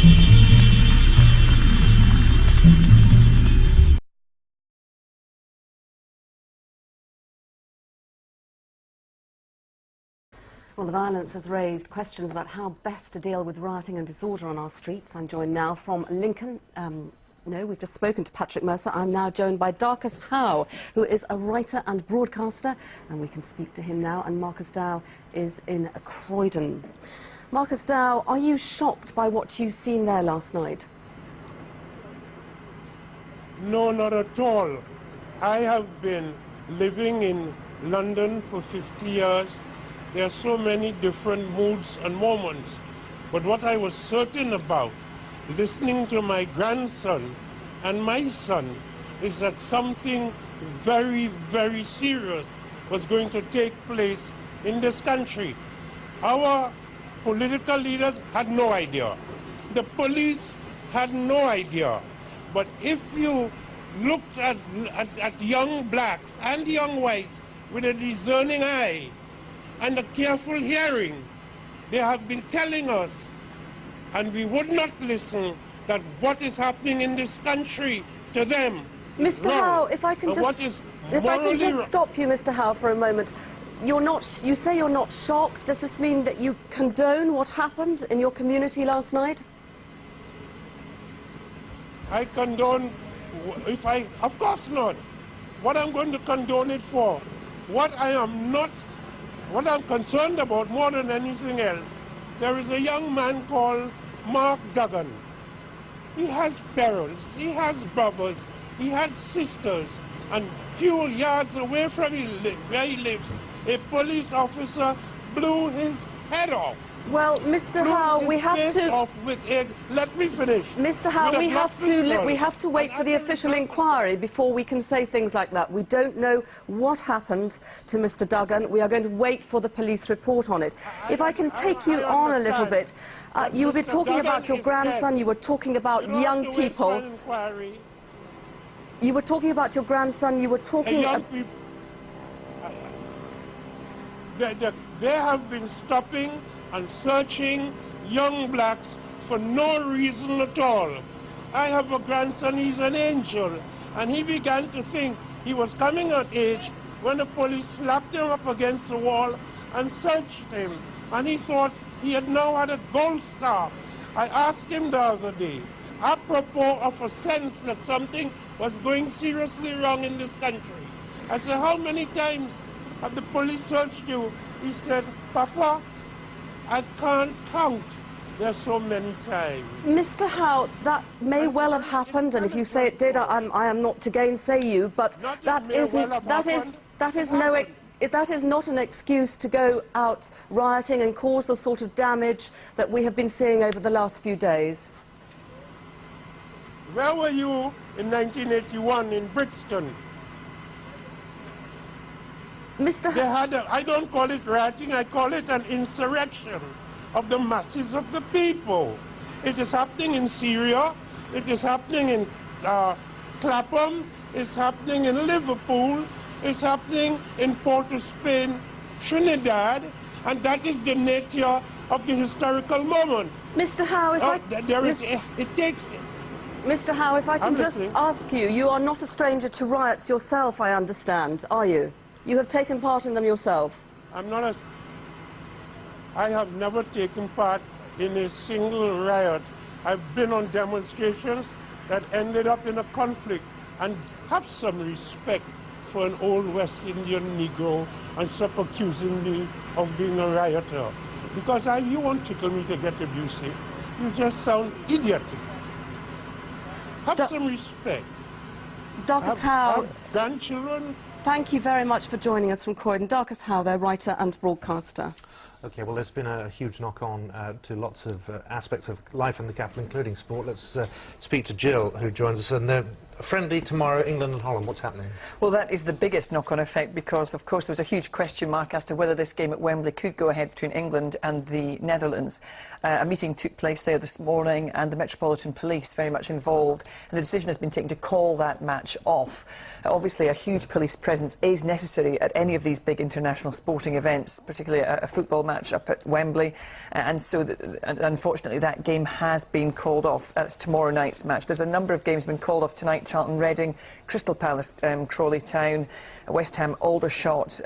Well, the violence has raised questions about how best to deal with rioting and disorder on our streets. I'm joined now from Lincoln. No, we've just spoken to Patrick Mercer. I'm now joined by Darcus Howe, who is a writer and broadcaster, and we can speak to him now. And Marcus Dow is in Croydon. Marcus Dow, are you shocked by what you've seen there last night? No, not at all. I have been living in London for 50 years. There are so many different moods and moments. But what I was certain about, listening to my grandson and my son, is that something very, very serious was going to take place in this country. Our political leaders had no idea. The police had no idea. But if you looked at young blacks and young whites with a discerning eye and a careful hearing, they have been telling us, and we would not listen, that what is happening in this country to them Mr. Howe, if I can just stop you, Mr. Howe, for a moment. You say you're not shocked. Does this mean that you condone what happened in your community last night? I condone, of course not. What I'm going to condone it for? What I'm concerned about more than anything else, there is a young man called Mark Duggan. He has parents, he has brothers, he has sisters, and few yards away from where he lives, a police officer blew his head off. Well, Mr. Howe, we have to... Let me finish. Mr. Howe, we have to wait for the official inquiry before we can say things like that. We don't know what happened to Mr. Duggan. We are going to wait for the police report on it. If I can take you on a little bit, you were talking about your grandson, you were talking about young people. You were talking about your grandson, you were talking... They have been stopping and searching young blacks for no reason at all. I have a grandson, he's an angel, and he began to think he was coming of age when the police slapped him up against the wall and searched him, and he thought he had now had a gold star. I asked him the other day, apropos of a sense that something was going seriously wrong in this country. I said, how many times have the police searched you? He said, Papa, I can't count. There's so many times. Mr. Howe, that may well have happened, and if you say it did, I am not to gainsay you, but that is not an excuse to go out rioting and cause the sort of damage that we have been seeing over the last few days. Where were you in 1981 in Brixton? Mr. I don't call it rioting, I call it an insurrection of the masses of the people. It is happening in Syria, it is happening in Clapham, it's happening in Liverpool, it's happening in Port of Spain, Trinidad, and that is the nature of the historical moment. Mr. Howe, Mr. Howe, if I can just ask you, you are not a stranger to riots yourself, I understand, are you? You have taken part in them yourself. I have never taken part in a single riot. I've been on demonstrations that ended up in a conflict, and have some respect for an old West Indian Negro and stop accusing me of being a rioter. Because you won't tickle me to get abusive. You just sound idiotic. Have some respect. Darcus Howe. Have grandchildren. Thank you very much for joining us from Croydon. Darcus Howe, their writer and broadcaster. OK, well, there's been a huge knock-on to lots of aspects of life in the capital, including sport. Let's speak to Jill, who joins us. And friendly tomorrow, England and Holland. What's happening? Well, that is the biggest knock-on effect because, of course, there was a huge question mark as to whether this game at Wembley could go ahead between England and the Netherlands. A meeting took place there this morning, and the Metropolitan Police very much involved, and the decision has been taken to call that match off. Obviously, a huge police presence is necessary at any of these big international sporting events, particularly a football match. match up at Wembley, and so unfortunately that game has been called off. That's tomorrow night's match. There's a number of games been called off tonight. Charlton Reading, Crystal Palace, Crawley Town, West Ham Aldershot.